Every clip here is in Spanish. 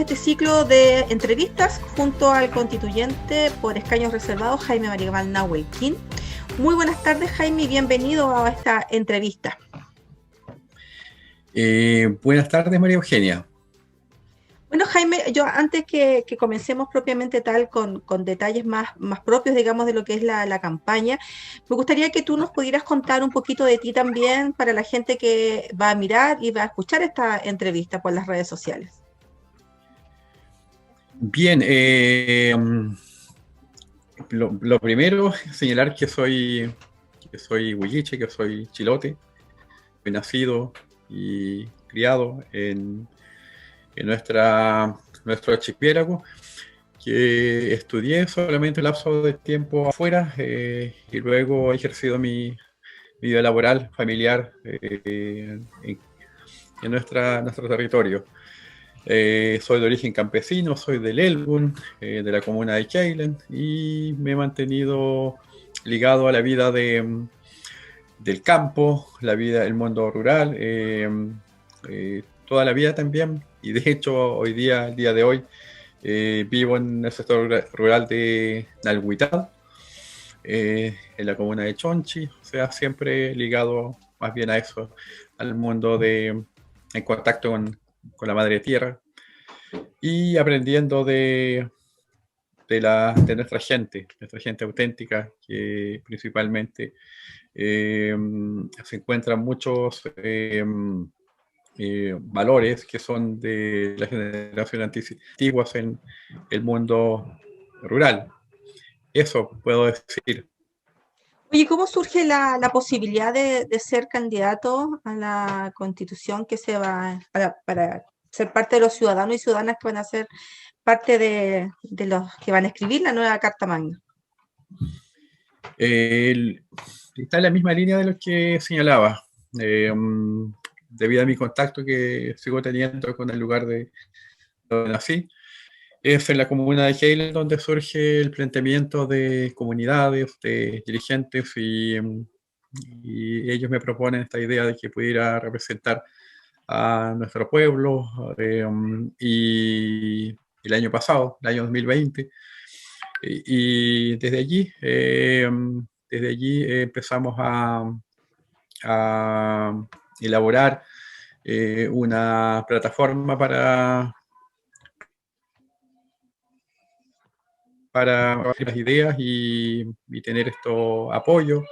este ciclo de entrevistas junto al constituyente por escaños reservados, Jaime Maribal Nahuelquín. Muy buenas tardes, Jaime, y bienvenido a esta entrevista. Buenas tardes, María Eugenia. Bueno, Jaime, yo antes que comencemos propiamente tal con detalles más propios, digamos, de lo que es la campaña, me gustaría que tú nos pudieras contar un poquito de ti también para la gente que va a mirar y va a escuchar esta entrevista por las redes sociales. Bien, lo primero es señalar que soy huilliche, que soy chilote. Soy nacido y criado en nuestro archipiélago, que estudié solamente un lapso de tiempo afuera y luego he ejercido mi vida laboral, familiar en nuestro territorio. Soy de origen campesino, soy del Elbun, de la comuna de Keilen, y me he mantenido ligado a la vida del campo, el mundo rural, toda la vida también. Y de hecho, el día de hoy, vivo en el sector rural de Nalhuitá, en la comuna de Chonchi, o sea, siempre ligado más bien a eso, al mundo en contacto con la madre tierra y aprendiendo de nuestra gente auténtica, que principalmente se encuentran muchos valores que son de la generación antiguas en el mundo rural. Eso puedo decir. Oye, ¿cómo surge la posibilidad de ser candidato a la constitución que se va para ser parte de los ciudadanos y ciudadanas que van a ser parte de los que van a escribir la nueva Carta Magna? Está en la misma línea de lo que señalaba. Debido a mi contacto que sigo teniendo con el lugar de donde nací, es en la comuna de Keilen donde surge el planteamiento de comunidades, de dirigentes, y ellos me proponen esta idea de que pudiera representar a nuestro pueblo, y el año pasado, el año 2020, y desde allí empezamos a elaborar una plataforma para las ideas y tener esto apoyo,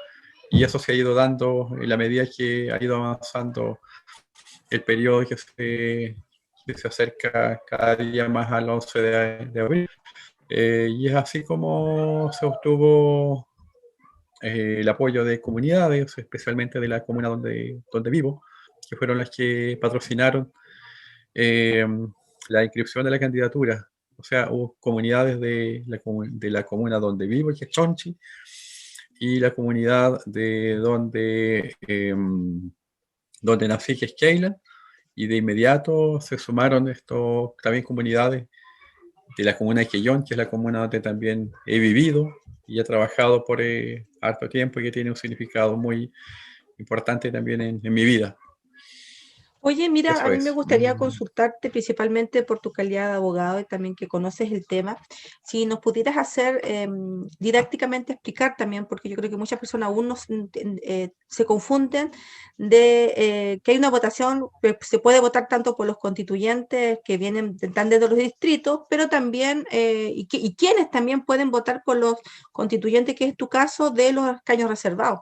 y eso se ha ido dando en la medida que ha ido avanzando el periodo que se acerca cada día más al 11 de abril. Y es así como se obtuvo el apoyo de comunidades, especialmente de la comuna donde vivo, que fueron las que patrocinaron la inscripción de la candidatura. O sea, hubo comunidades de la comuna donde vivo, que es Chonchi, y la comunidad de donde nací, que es Keilen, y de inmediato se sumaron también comunidades de la comuna de Quellón, que es la comuna donde también he vivido y he trabajado por harto tiempo, y que tiene un significado muy importante también en mi vida. Oye, mira, Eso a mí me es. gustaría consultarte principalmente por tu calidad de abogado y también que conoces el tema, si nos pudieras hacer didácticamente explicar también, porque yo creo que muchas personas aún se confunden de que hay una votación, se puede votar tanto por los constituyentes que están desde los distritos, pero también, y quienes también pueden votar por los constituyentes, que es tu caso, de los escaños reservados.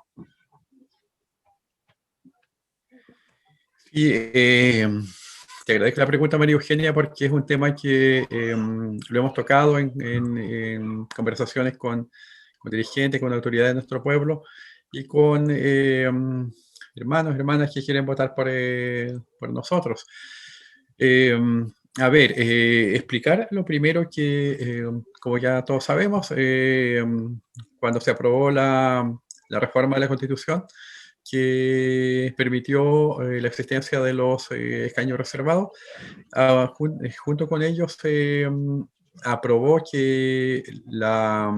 Y te agradezco la pregunta, María Eugenia, porque es un tema que lo hemos tocado en conversaciones con dirigentes, con autoridades de nuestro pueblo y con hermanos, hermanas que quieren votar por nosotros. A ver, explicar lo primero que, como ya todos sabemos, cuando se aprobó la reforma de la Constitución, que permitió la existencia de los escaños reservados, junto con ellos se aprobó que la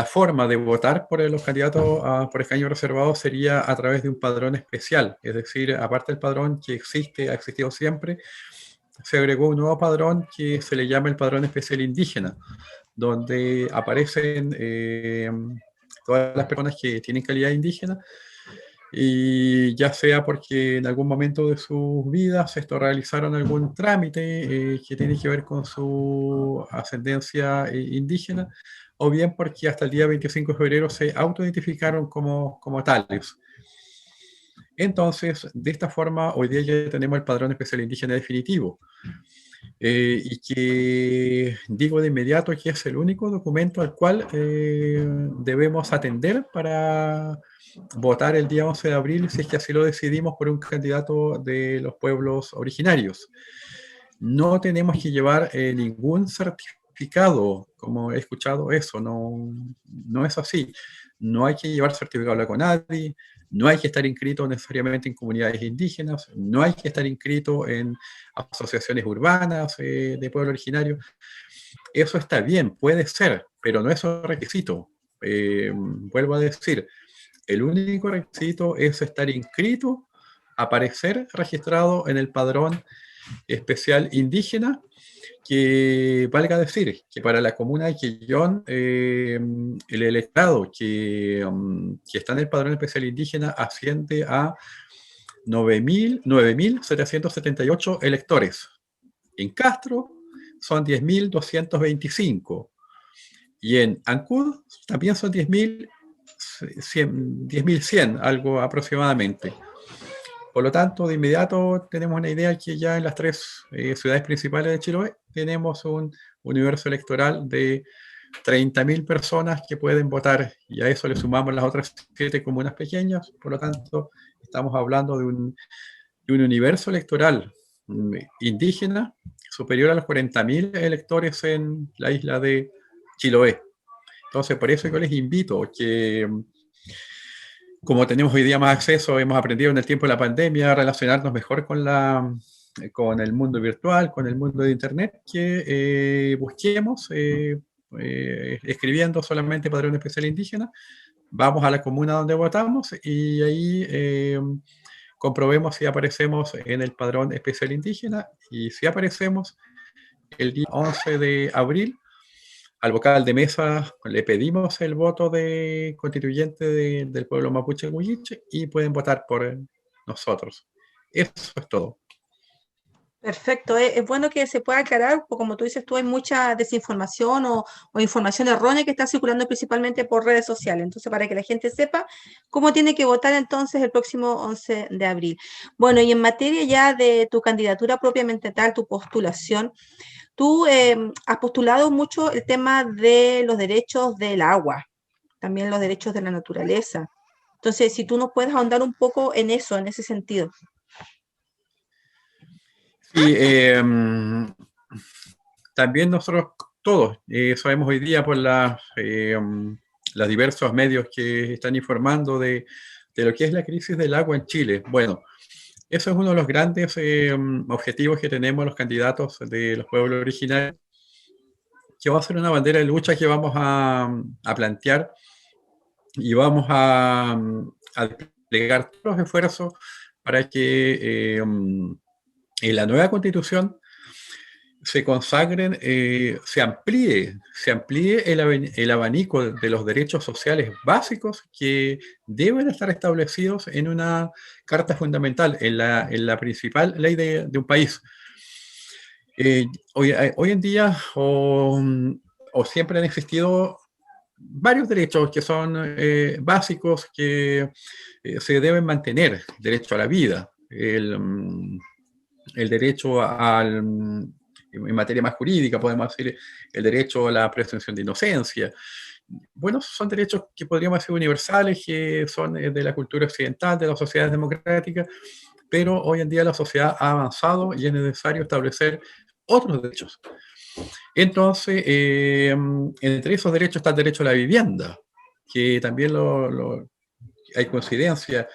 forma de votar por los candidatos por escaños reservados sería a través de un padrón especial, es decir, aparte del padrón que ha existido siempre, se agregó un nuevo padrón que se le llama el Padrón Especial Indígena, donde aparecen todas las personas que tienen calidad indígena, y ya sea porque en algún momento de sus vidas esto realizaron algún trámite que tiene que ver con su ascendencia indígena, o bien porque hasta el día 25 de febrero se autoidentificaron como tales. Entonces, de esta forma, hoy día ya tenemos el Padrón Especial Indígena definitivo, y que digo de inmediato que es el único documento al cual debemos atender para votar el día 11 de abril, si es que así lo decidimos, por un candidato de los pueblos originarios. No tenemos que llevar ningún certificado, como he escuchado eso, no es así. No hay que llevar certificado de la CONADI, no hay que estar inscrito necesariamente en comunidades indígenas, no hay que estar inscrito en asociaciones urbanas de pueblo originario. Eso está bien, puede ser, pero no es un requisito. Vuelvo a decir, el único requisito es estar inscrito, aparecer registrado en el padrón especial indígena, que valga decir que para la comuna de Quillón, el electorado que está en el padrón especial indígena asciende a 9.778 electores. En Castro son 10.225. Y en Ancud también son 10.100, algo aproximadamente. Por lo tanto, de inmediato tenemos una idea que ya en las tres ciudades principales de Chiloé tenemos un universo electoral de 30.000 personas que pueden votar, y a eso le sumamos las otras 7 comunas pequeñas. Por lo tanto, estamos hablando de un universo electoral indígena superior a los 40.000 electores en la isla de Chiloé. Entonces, por eso yo les invito que, como tenemos hoy día más acceso, hemos aprendido en el tiempo de la pandemia a relacionarnos mejor con el mundo virtual, con el mundo de Internet, que busquemos escribiendo solamente Padrón Especial Indígena, vamos a la comuna donde votamos y ahí comprobemos si aparecemos en el Padrón Especial Indígena, y si aparecemos el día 11 de abril, al vocal de mesa le pedimos el voto de constituyente del pueblo mapuche Huilliche y pueden votar por nosotros. Eso es todo. Perfecto, es bueno que se pueda aclarar, porque como tú dices tú, hay mucha desinformación o información errónea que está circulando principalmente por redes sociales. Entonces, para que la gente sepa cómo tiene que votar entonces el próximo 11 de abril. Bueno, y en materia ya de tu candidatura propiamente tal, tu postulación, tú has postulado mucho el tema de los derechos del agua, también los derechos de la naturaleza. Entonces, si tú nos puedes ahondar un poco en eso, en ese sentido. Sí, también nosotros todos sabemos hoy día por los diversos medios que están informando de lo que es la crisis del agua en Chile. Bueno, eso es uno de los grandes objetivos que tenemos los candidatos de los pueblos originarios, que va a ser una bandera de lucha que vamos a plantear, y vamos a desplegar todos los esfuerzos para que en la nueva constitución se consagren, se amplíe el abanico de los derechos sociales básicos que deben estar establecidos en una carta fundamental, en la principal ley de un país. Hoy en día, o siempre han existido varios derechos que son básicos, que se deben mantener: derecho a la vida, el derecho en materia más jurídica, podemos decir, el derecho a la presunción de inocencia. Bueno, son derechos que podríamos decir universales, que son de la cultura occidental, de las sociedades democráticas, pero hoy en día la sociedad ha avanzado y es necesario establecer otros derechos. Entonces, entre esos derechos está el derecho a la vivienda, que también hay coincidencia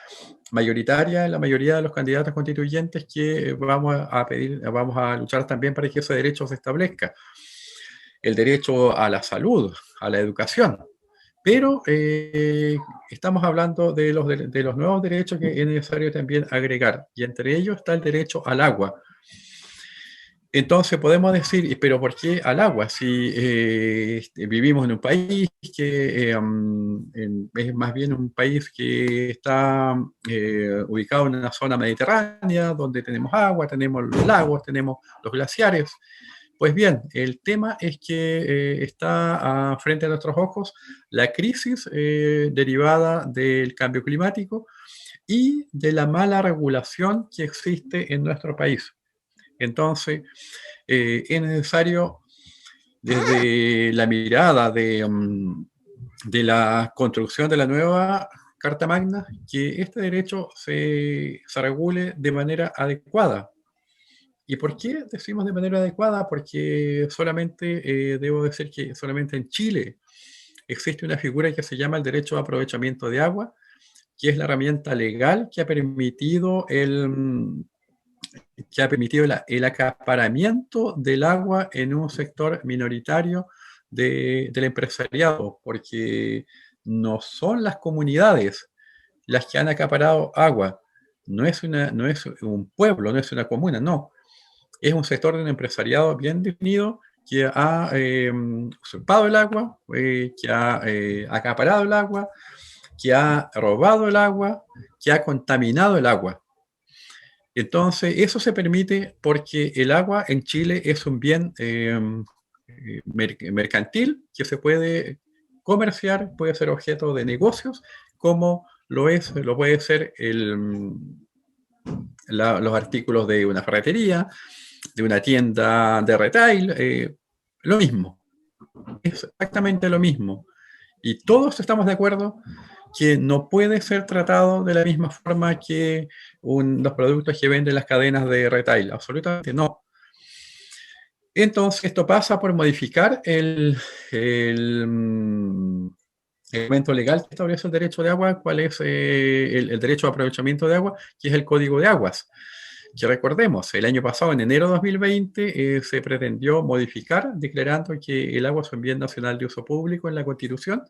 mayoritaria en la mayoría de los candidatos constituyentes, que vamos a luchar también para que ese derecho se establezca. El derecho a la salud, a la educación. Pero estamos hablando de los nuevos derechos que es necesario también agregar, y entre ellos está el derecho al agua. Entonces podemos decir, pero ¿por qué al agua? Si vivimos en un país que es más bien un país que está ubicado en una zona mediterránea, donde tenemos agua, tenemos los lagos, tenemos los glaciares. Pues bien, el tema es que está frente a nuestros ojos la crisis derivada del cambio climático y de la mala regulación que existe en nuestro país. Entonces, es necesario desde la mirada de la construcción de la nueva Carta Magna que este derecho se regule de manera adecuada. ¿Y por qué decimos de manera adecuada? Porque solamente, debo decir que solamente en Chile existe una figura que se llama el derecho de aprovechamiento de agua, que es la herramienta legal que ha permitido el acaparamiento del agua en un sector minoritario del empresariado, porque no son las comunidades las que han acaparado agua, no es un pueblo, no es una comuna, no, es un sector de un empresariado bien definido que ha usurpado el agua, que ha acaparado el agua, que ha robado el agua, que ha contaminado el agua. Entonces, eso se permite porque el agua en Chile es un bien mercantil que se puede comerciar, puede ser objeto de negocios, como lo puede ser los artículos de una ferretería, de una tienda de retail, lo mismo, es exactamente lo mismo. Y todos estamos de acuerdo que no puede ser tratado de la misma forma que los productos que venden las cadenas de retail, absolutamente no. Entonces, esto pasa por modificar el elemento legal que establece el derecho de agua, cuál es el derecho de aprovechamiento de agua, que es el Código de Aguas. Que recordemos, el año pasado, en enero de 2020, se pretendió modificar, declarando que el agua es un bien nacional de uso público en la Constitución,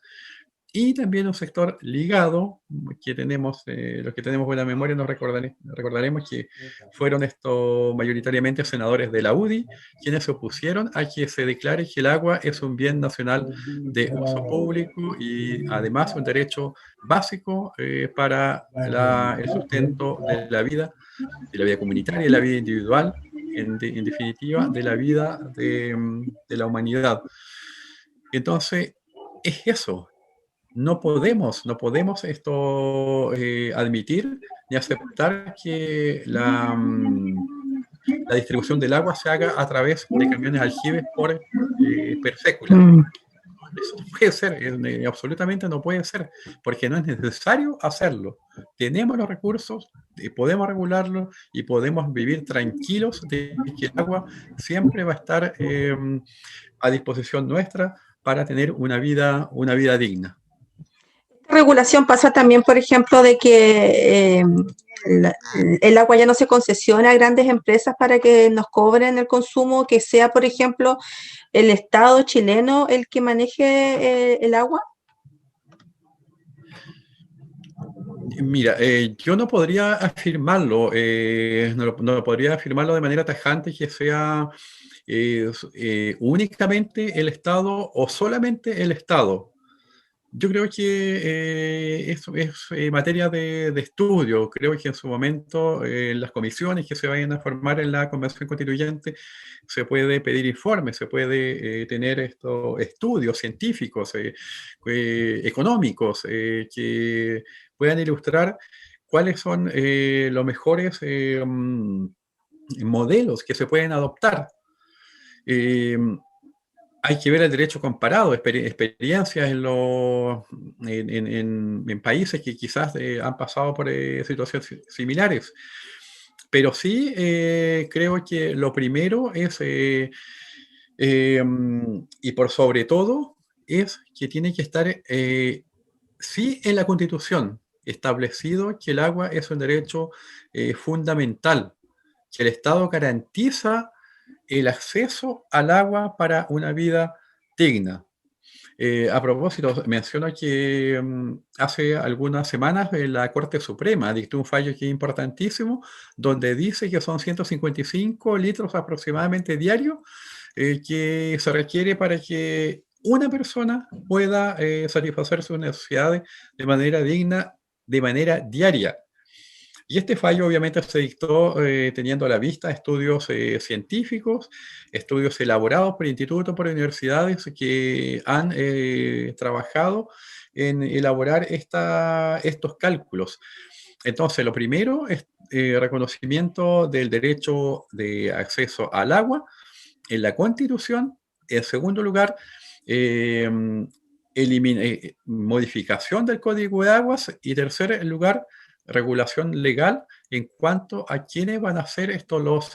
y también un sector ligado, que tenemos, los que tenemos buena memoria nos recordaremos que fueron estos mayoritariamente senadores de la UDI, quienes se opusieron a que se declare que el agua es un bien nacional de uso público y además un derecho básico para el sustento de la vida comunitaria, de la vida individual, en definitiva, de la vida de la humanidad. Entonces, es eso. No podemos esto admitir ni aceptar que la distribución del agua se haga a través de camiones aljibes per sécula. Eso no puede ser, absolutamente no puede ser, porque no es necesario hacerlo. Tenemos los recursos, podemos regularlo y podemos vivir tranquilos de que el agua siempre va a estar a disposición nuestra para tener una vida digna. Regulación pasa también, por ejemplo, de que el agua ya no se concesiona a grandes empresas para que nos cobren el consumo, que sea, por ejemplo, el Estado chileno el que maneje el agua. Mira, yo no podría afirmarlo, no podría afirmarlo de manera tajante que sea únicamente el Estado o solamente el Estado. Yo creo que eso es materia de estudio. Creo que en su momento, en las comisiones que se vayan a formar en la Convención Constituyente, se puede pedir informes, se puede tener estos estudios científicos, económicos, que puedan ilustrar cuáles son los mejores modelos que se pueden adoptar. Hay que ver el derecho comparado, experiencias en países que quizás han pasado por situaciones similares. Pero sí creo que lo primero es, y por sobre todo, es que tiene que estar, sí, en la Constitución establecido que el agua es un derecho fundamental, que el Estado garantiza el acceso al agua para una vida digna. A propósito, menciono que hace algunas semanas la Corte Suprema dictó un fallo que es importantísimo, donde dice que son 155 litros aproximadamente diarios que se requiere para que una persona pueda satisfacer sus necesidades de manera digna, de manera diaria. Y este fallo obviamente se dictó teniendo a la vista estudios científicos, estudios elaborados por institutos, por universidades que han trabajado en elaborar estos cálculos. Entonces, lo primero es reconocimiento del derecho de acceso al agua en la Constitución. En segundo lugar, eh, modificación del Código de Aguas. Y tercer lugar, regulación legal en cuanto a quiénes van a ser estos los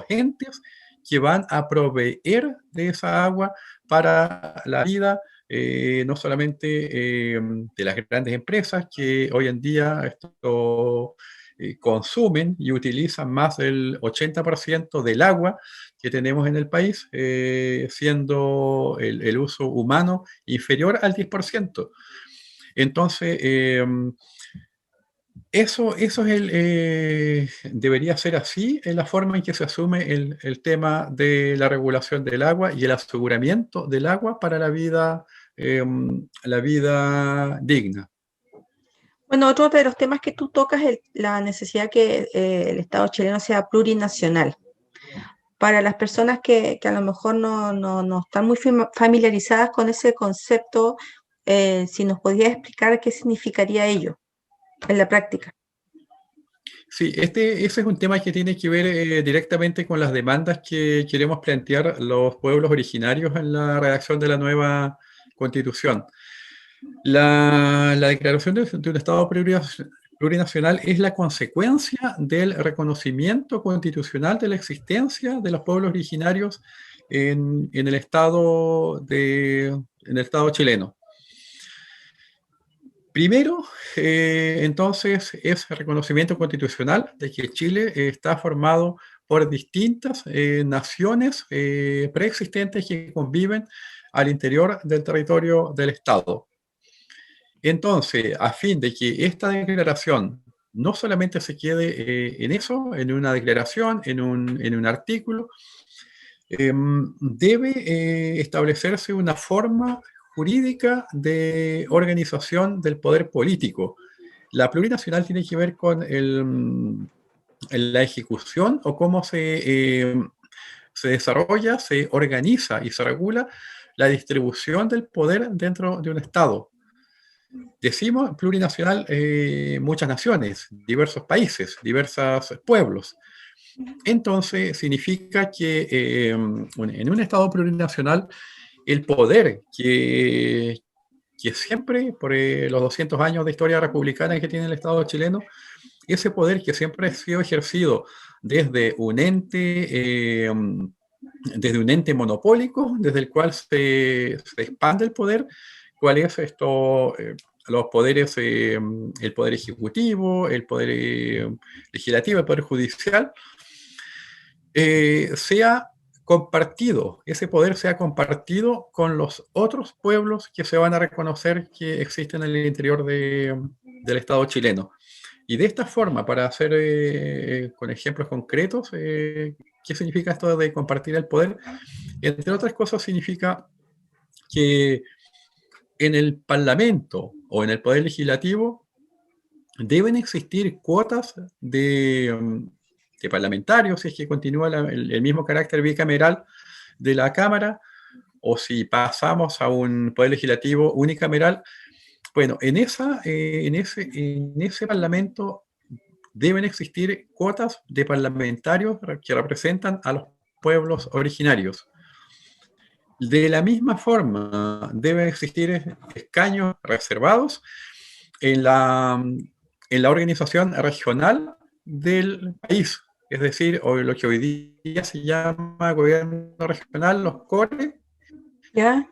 entes que van a proveer de esa agua para la vida, no solamente de las grandes empresas que hoy en día esto, consumen y utilizan más del 80% del agua que tenemos en el país, siendo el uso humano inferior al 10%. Entonces, eso es debería ser así en la forma en que se asume el tema de la regulación del agua y el aseguramiento del agua para la vida digna. Bueno, otro de los temas que tú tocas es la necesidad que el Estado chileno sea plurinacional. Para las personas que a lo mejor no están muy familiarizadas con ese concepto, si nos podías explicar qué significaría ello en la práctica. Sí, ese es un tema que tiene que ver directamente con las demandas que queremos plantear los pueblos originarios en la redacción de la nueva Constitución. La declaración de un Estado plurinacional es la consecuencia del reconocimiento constitucional de la existencia de los pueblos originarios en el Estado chileno. Primero, entonces, es reconocimiento constitucional de que Chile está formado por distintas naciones preexistentes que conviven al interior del territorio del Estado. Entonces, a fin de que esta declaración no solamente se quede en eso, en una declaración, en un artículo, debe establecerse una forma jurídica de organización del poder político. La plurinacional tiene que ver con la ejecución o cómo se desarrolla, se organiza y se regula la distribución del poder dentro de un Estado. Decimos plurinacional, muchas naciones, diversos países, diversos pueblos. Entonces, significa que en un Estado plurinacional, el poder que siempre, por los 200 años de historia republicana que tiene el Estado chileno, ese poder que siempre ha sido ejercido desde un ente monopólico, desde el cual se expande el poder, cuál es esto, los poderes, el poder ejecutivo, el poder legislativo, el poder judicial, sea compartido, ese poder sea compartido con los otros pueblos que se van a reconocer que existen en el interior del Estado chileno. Y de esta forma, para hacer con ejemplos concretos, ¿qué significa esto de compartir el poder? Entre otras cosas, significa que en el Parlamento o en el Poder Legislativo deben existir cuotas de parlamentarios, si es que continúa el mismo carácter bicameral de la Cámara, o si pasamos a un Poder Legislativo unicameral. Bueno, en ese Parlamento deben existir cuotas de parlamentarios que representan a los pueblos originarios. De la misma forma, deben existir escaños reservados en la organización regional del país, es decir, lo que hoy día se llama gobierno regional, los CORE. ¿Ya?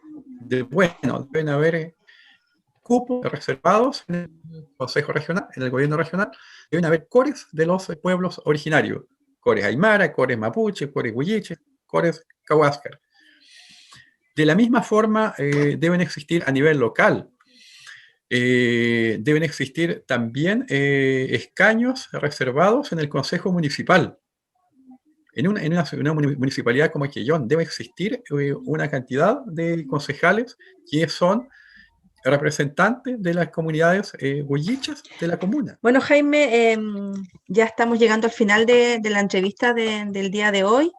Bueno, deben haber cupos reservados en el Consejo Regional, en el gobierno regional, deben haber cores de los pueblos originarios, cores aymara, cores mapuche, cores huilliche, cores cahuáscar. De la misma forma, deben existir a nivel local. Deben existir también escaños reservados en el Consejo Municipal. En una municipalidad como Quellón debe existir una cantidad de concejales que son representantes de las comunidades huilliches de la comuna. Bueno, Jaime, ya estamos llegando al final de la entrevista del día de hoy.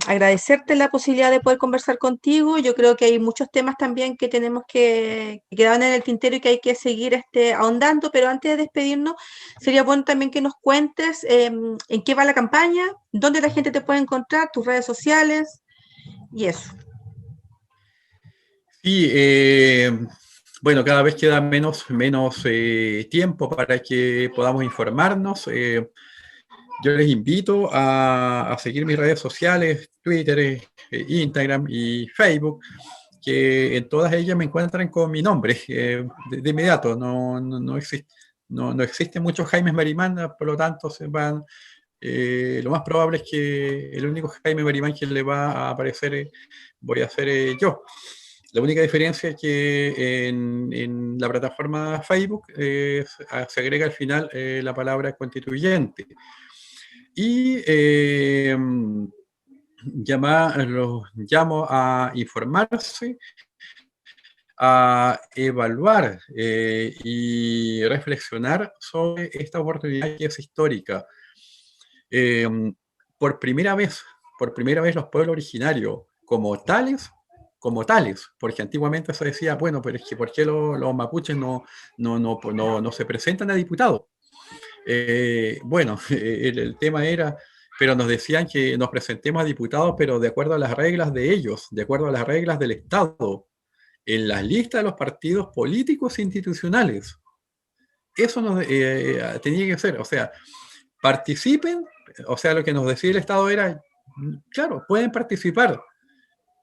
Agradecerte la posibilidad de poder conversar contigo. Yo creo que hay muchos temas también que tenemos que quedan en el tintero y que hay que seguir ahondando, pero antes de despedirnos, sería bueno también que nos cuentes en qué va la campaña, dónde la gente te puede encontrar, tus redes sociales y eso. Sí, bueno, cada vez queda menos tiempo para que podamos informarnos. Yo les invito a seguir mis redes sociales, Twitter, Instagram y Facebook, que en todas ellas me encuentran con mi nombre de inmediato. No existe muchos Jaimes Marimán, por lo tanto lo más probable es que el único Jaime Marimán que le va a aparecer voy a ser yo. La única diferencia es que en la plataforma Facebook se agrega al final la palabra constituyente. Y los llamo a informarse, a evaluar y reflexionar sobre esta oportunidad que es histórica. Por primera vez los pueblos originarios como tales, porque antiguamente se decía, bueno, pero es que ¿por qué los mapuches no se presentan a diputados? Bueno, el tema era, pero nos decían que nos presentemos a diputados, pero de acuerdo a las reglas de ellos, de acuerdo a las reglas del Estado, en las listas de los partidos políticos e institucionales. Eso tenía que ser, o sea, participen, o sea, lo que nos decía el Estado era, claro, pueden participar,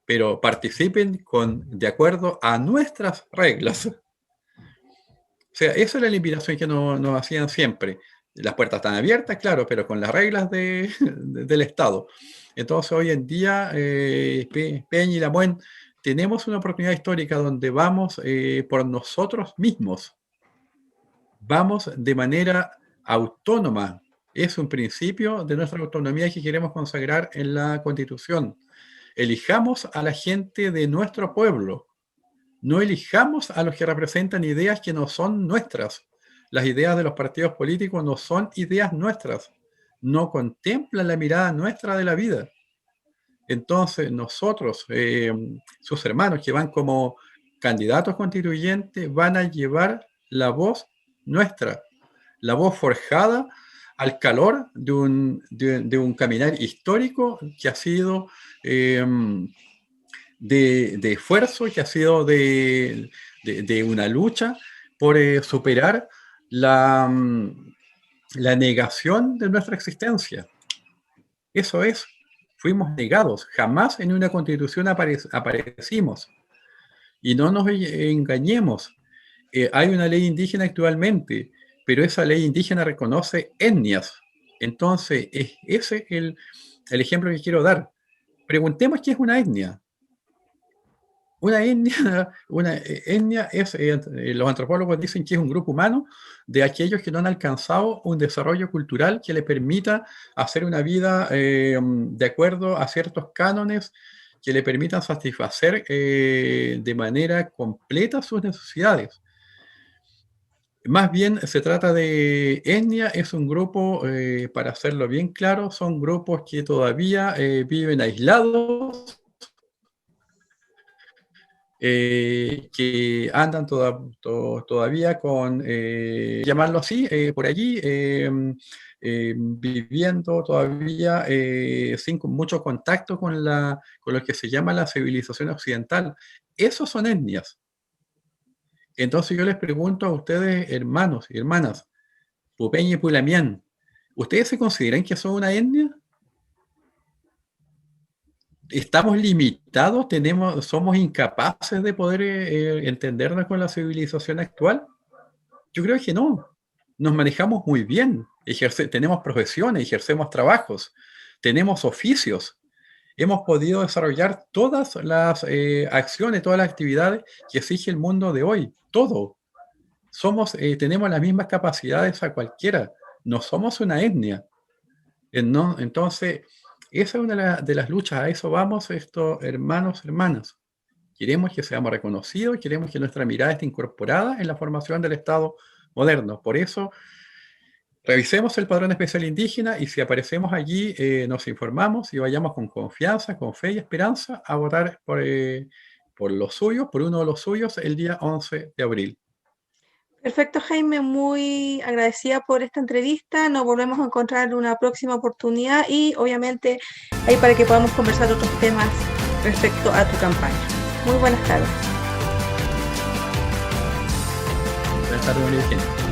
pero participen de acuerdo a nuestras reglas. O sea, esa era la invitación que nos hacían siempre. Las puertas están abiertas, claro, pero con las reglas del Estado. Entonces, hoy en día, Peña y Lamuén, tenemos una oportunidad histórica donde vamos por nosotros mismos. Vamos de manera autónoma. Es un principio de nuestra autonomía que queremos consagrar en la Constitución. Elijamos a la gente de nuestro pueblo. No elijamos a los que representan ideas que no son nuestras. Las ideas de los partidos políticos no son ideas nuestras. No contemplan la mirada nuestra de la vida. Entonces, nosotros, sus hermanos que van como candidatos constituyentes, van a llevar la voz nuestra, la voz forjada al calor de un caminar histórico que ha sido de esfuerzo, que ha sido de una lucha por superar la negación de nuestra existencia. Eso es, fuimos negados, jamás en una constitución aparecimos. Y no nos engañemos, hay una ley indígena actualmente, pero esa ley indígena reconoce etnias. Entonces, ese es el ejemplo que quiero dar. Preguntemos qué es una etnia. Una etnia es, los antropólogos dicen que es un grupo humano de aquellos que no han alcanzado un desarrollo cultural que le permita hacer una vida de acuerdo a ciertos cánones que le permitan satisfacer de manera completa sus necesidades. Más bien se trata de etnia, es un grupo, para hacerlo bien claro, son grupos que todavía viven aislados, que andan todavía con, llamarlo así, por allí, viviendo todavía sin mucho contacto con lo que se llama la civilización occidental. Esos son etnias. Entonces yo les pregunto a ustedes, hermanos y hermanas, Pupeña y Pulamián, ¿ustedes se consideran que son una etnia? ¿Estamos limitados? ¿Somos incapaces de poder entendernos con la civilización actual? Yo creo que no. Nos manejamos muy bien. Tenemos profesiones, ejercemos trabajos, tenemos oficios. hemos podido desarrollar todas las acciones, todas las actividades que exige el mundo de hoy. Todo. Tenemos las mismas capacidades a cualquiera. No somos una etnia. ¿No? Entonces, esa es una de las luchas. A eso vamos, hermanos, hermanas. Queremos que seamos reconocidos, queremos que nuestra mirada esté incorporada en la formación del Estado moderno. Por eso, revisemos el padrón especial indígena y si aparecemos allí, nos informamos y vayamos con confianza, con fe y esperanza a votar por los suyos, por uno de los suyos, el día 11 de abril. Perfecto, Jaime, muy agradecida por esta entrevista. Nos volvemos a encontrar en una próxima oportunidad y obviamente ahí para que podamos conversar otros temas respecto a tu campaña. Muy buenas tardes. Buenas tardes, María Eugenia.